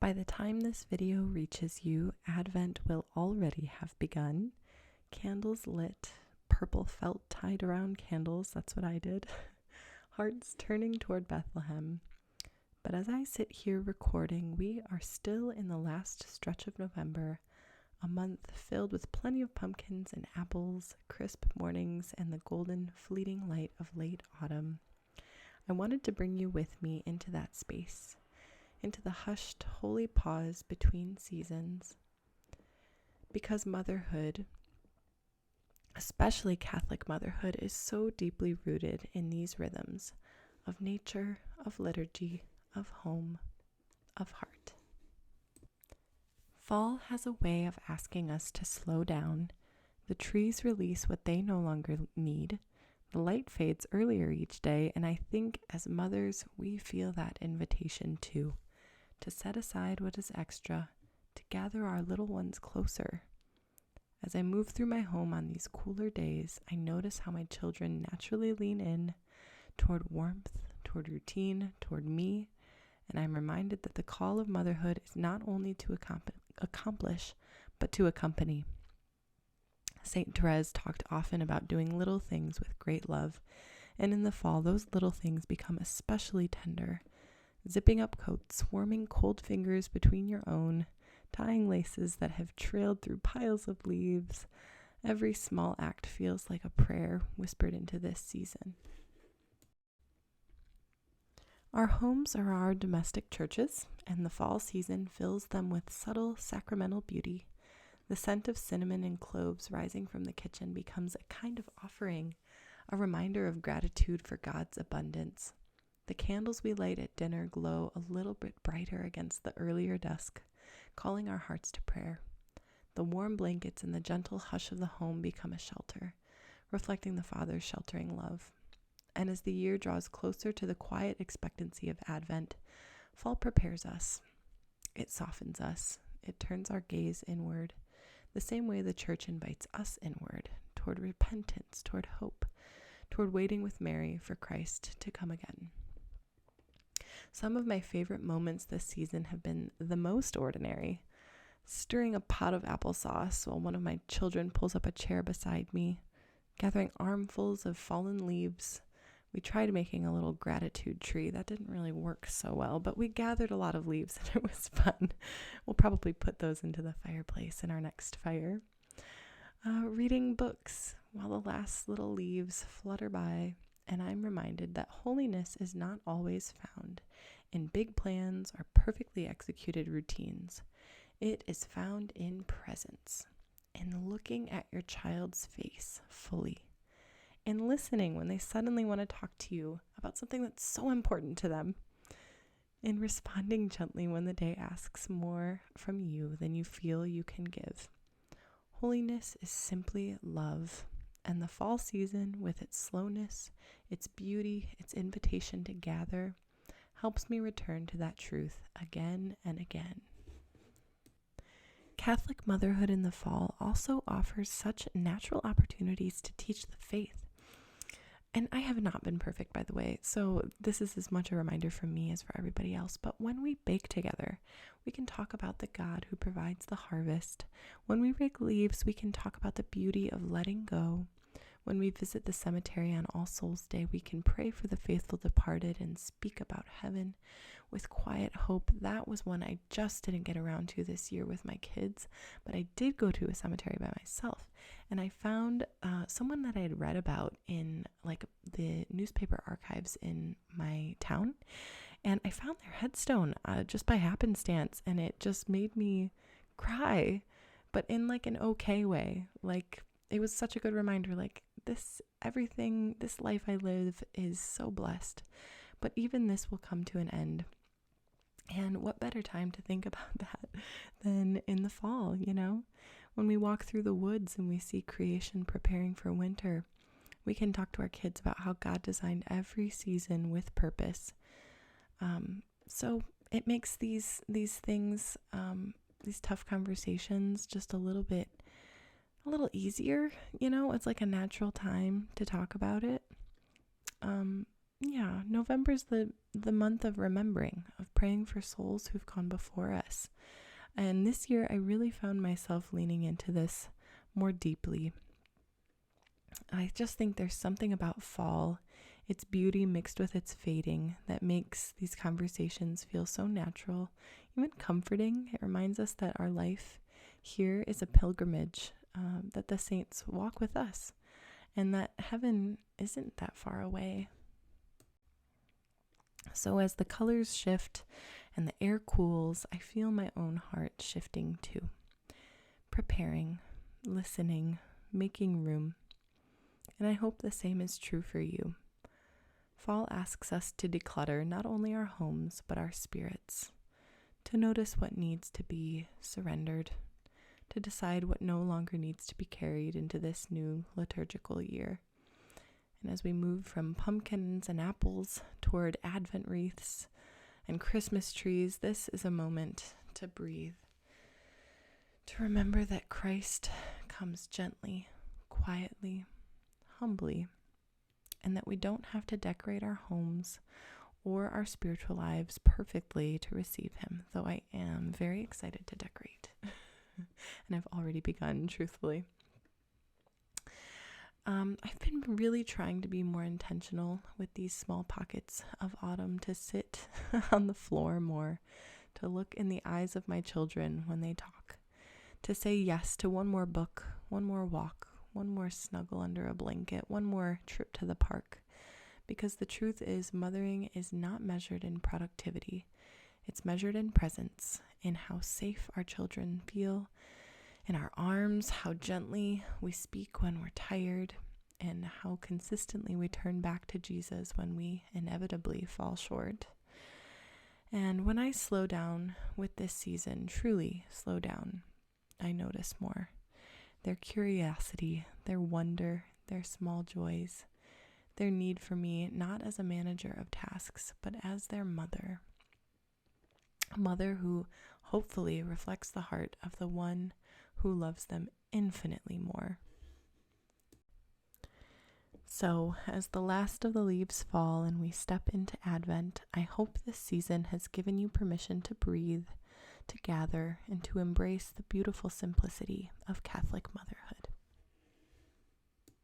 By the time this video reaches you, Advent will already have begun. Candles lit, purple felt tied around candles, that's what I did. Hearts turning toward Bethlehem. But as I sit here recording, we are still in the last stretch of November, a month filled with plenty of pumpkins and apples, crisp mornings, and the golden fleeting light of late autumn. I wanted to bring you with me into that space, into the hushed, holy pause between seasons. Because motherhood, especially Catholic motherhood, is so deeply rooted in these rhythms of nature, of liturgy, of home, of heart. Fall has a way of asking us to slow down. The trees release what they no longer need. The light fades earlier each day, and I think as mothers, we feel that invitation too, to set aside what is extra, to gather our little ones closer. As I move through my home on these cooler days, I notice how my children naturally lean in toward warmth, toward routine, toward me, and I'm reminded that the call of motherhood is not only to accomplish, but to accompany. Saint Therese talked often about doing little things with great love, and in the fall, those little things become especially tender. Zipping up coats, warming cold fingers between your own, tying laces that have trailed through piles of leaves. Every small act feels like a prayer whispered into this season. Our homes are our domestic churches, and the fall season fills them with subtle sacramental beauty. The scent of cinnamon and cloves rising from the kitchen becomes a kind of offering, a reminder of gratitude for God's abundance. The candles we light at dinner glow a little bit brighter against the earlier dusk, calling our hearts to prayer. The warm blankets and the gentle hush of the home become a shelter, reflecting the Father's sheltering love. And as the year draws closer to the quiet expectancy of Advent, fall prepares us. It softens us. It turns our gaze inward, the same way the church invites us inward, toward repentance, toward hope, toward waiting with Mary for Christ to come again. Some of my favorite moments this season have been the most ordinary. Stirring a pot of applesauce while one of my children pulls up a chair beside me, gathering armfuls of fallen leaves. We tried making a little gratitude tree. That didn't really work so well, but we gathered a lot of leaves and it was fun. We'll probably put those into the fireplace in our next fire. Reading books while the last little leaves flutter by, and I'm reminded that holiness is not always found in big plans or perfectly executed routines. It is found in presence, in looking at your child's face fully, in listening when they suddenly want to talk to you about something that's so important to them, in responding gently when the day asks more from you than you feel you can give. Holiness is simply love, and the fall season, with its slowness, its beauty, its invitation to gather, helps me return to that truth again and again. Catholic motherhood in the fall also offers such natural opportunities to teach the faith. And I have not been perfect, by the way, so this is as much a reminder from me as for everybody else. But when we bake together, we can talk about the God who provides the harvest. When we rake leaves, we can talk about the beauty of letting go. When we visit the cemetery on All Souls Day, we can pray for the faithful departed and speak about heaven with quiet hope. That was one I just didn't get around to this year with my kids, but I did go to a cemetery by myself, and I found someone that I had read about in like the newspaper archives in my town, and I found their headstone just by happenstance, and it just made me cry, but in like an okay way. Like, it was such a good reminder, like, this life I live is so blessed, but even this will come to an end. And what better time to think about that than in the fall, you know? When we walk through the woods and we see creation preparing for winter, we can talk to our kids about how God designed every season with purpose. So it makes these things, these tough conversations just a little easier, you know? It's like a natural time to talk about it. November's the month of remembering, of praying for souls who've gone before us. And this year I really found myself leaning into this more deeply. I just think there's something about fall, its beauty mixed with its fading, that makes these conversations feel so natural, even comforting. It reminds us that our life here is a pilgrimage, that the saints walk with us, and that heaven isn't that far away. So as the colors shift and the air cools, I feel my own heart shifting too. Preparing, listening, making room. And I hope the same is true for you. Fall asks us to declutter not only our homes, but our spirits, to notice what needs to be surrendered, to decide what no longer needs to be carried into this new liturgical year. And as we move from pumpkins and apples toward Advent wreaths and Christmas trees, this is a moment to breathe, to remember that Christ comes gently, quietly, humbly, and that we don't have to decorate our homes or our spiritual lives perfectly to receive him, though I am very excited to decorate. And I've already begun, truthfully. I've been really trying to be more intentional with these small pockets of autumn, to sit on the floor more, to look in the eyes of my children when they talk, to say yes to one more book, one more walk, one more snuggle under a blanket, one more trip to the park. Because the truth is, mothering is not measured in productivity. It's measured in presence, in how safe our children feel in our arms, how gently we speak when we're tired, and how consistently we turn back to Jesus when we inevitably fall short. And when I slow down with this season, truly slow down, I notice more. Their curiosity, their wonder, their small joys, their need for me, not as a manager of tasks, but as their mother. A mother who hopefully reflects the heart of the one who loves them infinitely more. So, as the last of the leaves fall and we step into Advent, I hope this season has given you permission to breathe, to gather, and to embrace the beautiful simplicity of Catholic motherhood.